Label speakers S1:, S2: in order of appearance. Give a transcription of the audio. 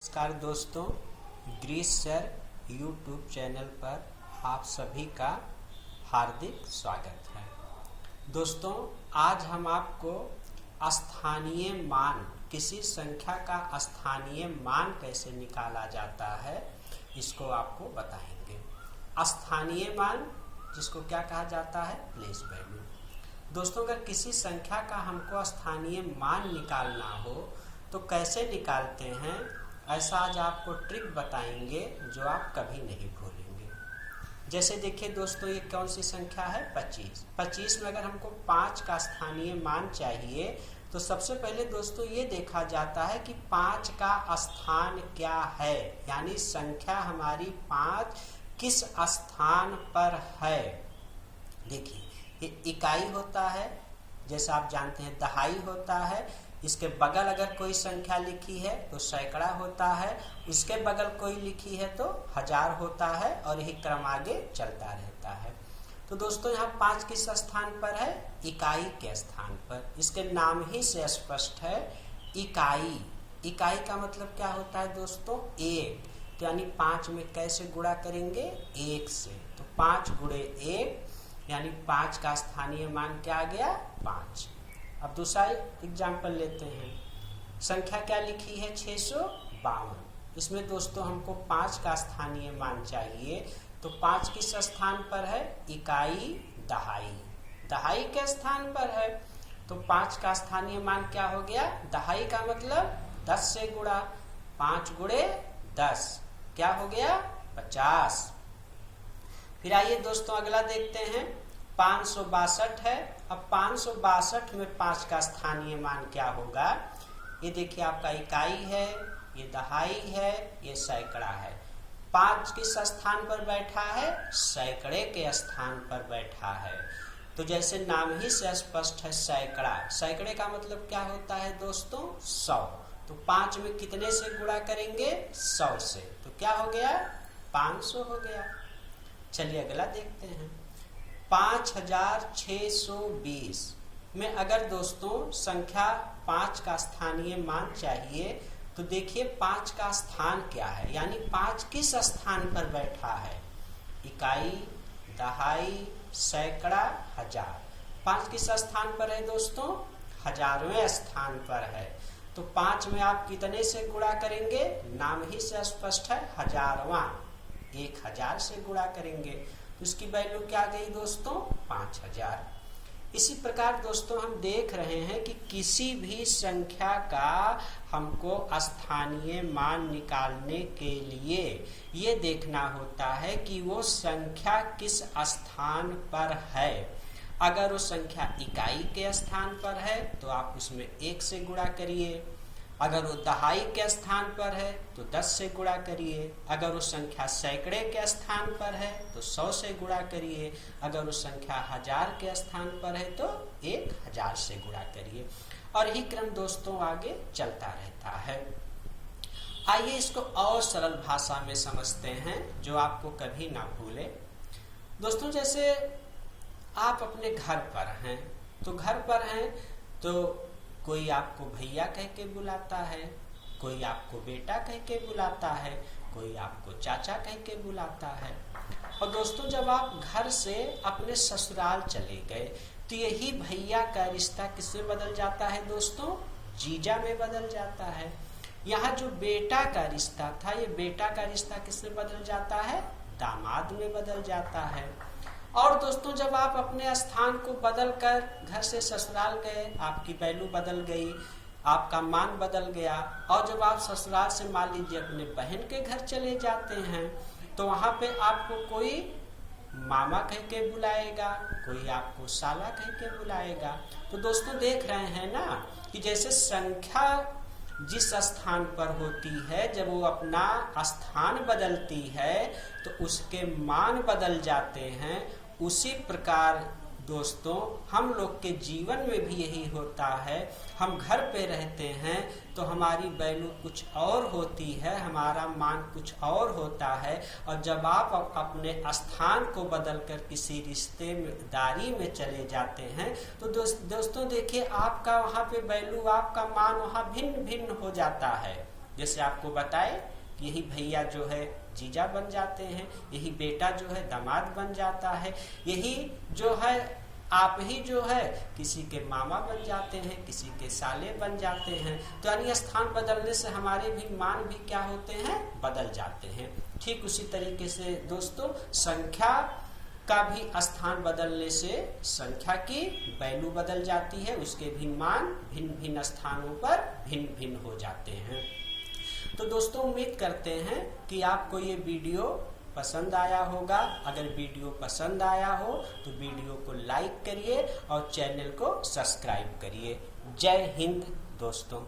S1: नमस्कार दोस्तों, Greece sir YouTube channel पर आप सभी का हार्दिक स्वागत है। दोस्तों, आज हम आपको स्थानीय मान, किसी संख्या का स्थानीय मान कैसे निकाला जाता है इसको आपको बताएंगे। स्थानीय मान जिसको क्या कहा जाता है, प्लेस वैल्यू। दोस्तों, अगर किसी संख्या का हमको स्थानीय मान निकालना हो तो कैसे निकालते हैं, ऐसा आज आपको ट्रिक बताएंगे जो आप कभी नहीं भूलेंगे। जैसे देखिए दोस्तों, ये कौन सी संख्या है, 25। 25 में अगर हमको 5 का स्थानीय मान चाहिए तो सबसे पहले दोस्तों ये देखा जाता है कि 5 का स्थान क्या है, यानी संख्या हमारी 5 किस स्थान पर है। देखिए, ये इकाई होता है, जैसा आप जानते हैं दहाई होता है। इसके बगल अगर कोई संख्या लिखी है तो सैकड़ा होता है, उसके बगल कोई लिखी है तो हजार होता है, और यही क्रम आगे चलता रहता है। तो दोस्तों, यहाँ 5 किस स्थान पर है, इकाई के स्थान पर। इसके नाम ही से स्पष्ट है, इकाई। इकाई का मतलब क्या होता है दोस्तों, एक। तो यानी 5 में कैसे गुणा करेंगे, 1 से। तो 5 गुणे 1 यानी 5 का स्थानीय मान क्या आ गया, 5। अब दूसरा एग्जाम्पल लेते हैं। संख्या क्या लिखी है, 652। इसमें दोस्तों हमको 5 का स्थानीय मान चाहिए, तो 5 किस स्थान पर है, इकाई दहाई। दहाई के स्थान पर है, तो 5 का स्थानीय मान क्या हो गया, दहाई का मतलब 10 से गुणा। 5 गुणे 10 क्या हो गया, 50। फिर आइए दोस्तों अगला देखते हैं, 562 है। अब 562 में 5 का स्थानीय मान क्या होगा, ये देखिए आपका इकाई है, ये दहाई है, ये सैकड़ा है। 5 किस स्थान पर बैठा है, सैकड़े के स्थान पर बैठा है। तो जैसे नाम ही से स्पष्ट है, सैकड़ा। सैकड़े का मतलब क्या होता है दोस्तों, 100। तो 5 में कितने से गुणा करेंगे, 100 से। तो क्या हो गया, 500 हो गया। चलिए अगला देखते हैं, 5620 में अगर दोस्तों संख्या 5 का स्थानीय मान चाहिए तो देखिए 5 का स्थान क्या है, यानी 5 किस स्थान पर बैठा है, इकाई, दहाई, सैकड़ा, हजार। 5 किस स्थान पर है दोस्तों, हजारवें स्थान पर है। तो 5 में आप कितने से गुणा करेंगे, नाम ही से स्पष्ट है, हजारवां। 1000 से गुणा करेंगे, उसकी वैल्यू क्या गई दोस्तों, 5000। इसी प्रकार दोस्तों हम देख रहे हैं कि किसी भी संख्या का हमको स्थानीय मान निकालने के लिए ये देखना होता है कि वो संख्या किस स्थान पर है। अगर वो संख्या इकाई के स्थान पर है तो आप उसमें 1 से गुणा करिए। अगर वो दहाई के स्थान पर है तो 10 से गुणा करिए। अगर वो संख्या सैकड़े के स्थान पर है तो 100 से गुणा करिए। अगर वो संख्या हजार के स्थान पर है तो 1000 से गुणा करिए, और यही क्रम दोस्तों आगे चलता रहता है। आइए इसको और सरल भाषा में समझते हैं जो आपको कभी ना भूले। दोस्तों, जैसे आप अपने घर पर हैं, तो घर पर हैं तो कोई आपको भैया कह के बुलाता है, कोई आपको बेटा कह के बुलाता है, कोई आपको चाचा कह के बुलाता है। और दोस्तों, जब आप घर से अपने ससुराल चले गए तो यही भैया का रिश्ता किसमें बदल जाता है दोस्तों, जीजा में बदल जाता है। यहाँ जो बेटा का रिश्ता था, ये बेटा का रिश्ता किसमें बदल जाता है, दामाद में बदल जाता है। और दोस्तों, जब आप अपने स्थान को बदल कर घर से ससुराल गए, आपकी वैल्यू बदल गई, आपका मान बदल गया। और जब आप ससुराल से मान लीजिए अपने बहन के घर चले जाते हैं तो वहां पे आपको कोई मामा कह के बुलाएगा, कोई आपको साला कह के बुलाएगा। तो दोस्तों देख रहे हैं ना कि जैसे संख्या जिस स्थान पर होती है, जब वो अपना स्थान बदलती है तो उसके मान बदल जाते हैं। उसी प्रकार दोस्तों हम लोग के जीवन में भी यही होता है। हम घर पे रहते हैं तो हमारी वैल्यू कुछ और होती है, हमारा मान कुछ और होता है। और जब आप अपने स्थान को बदलकर किसी रिश्तेदारी में चले जाते हैं तो दोस्तों देखिए आपका वहाँ पे वैल्यू, आपका मान वहाँ भिन्न भिन्न हो जाता है। जैसे आपको बताए, यही भैया जो है जीजा बन जाते हैं, यही बेटा जो है दामाद बन जाता है, यही जो है आप ही जो है किसी के मामा बन जाते हैं, किसी के साले बन जाते हैं। तो यानी स्थान बदलने से हमारे भी मान भी क्या होते हैं, बदल जाते हैं। ठीक उसी तरीके से दोस्तों संख्या का भी स्थान बदलने से संख्या की वैल्यू बदल जाती है, उसके भी मान भिन्न भिन्न स्थानों पर भिन्न भिन्न हो जाते हैं। तो दोस्तों उम्मीद करते हैं कि आपको ये वीडियो पसंद आया होगा। अगर वीडियो पसंद आया हो तो वीडियो को लाइक करिए और चैनल को सब्सक्राइब करिए। जय हिंद दोस्तों।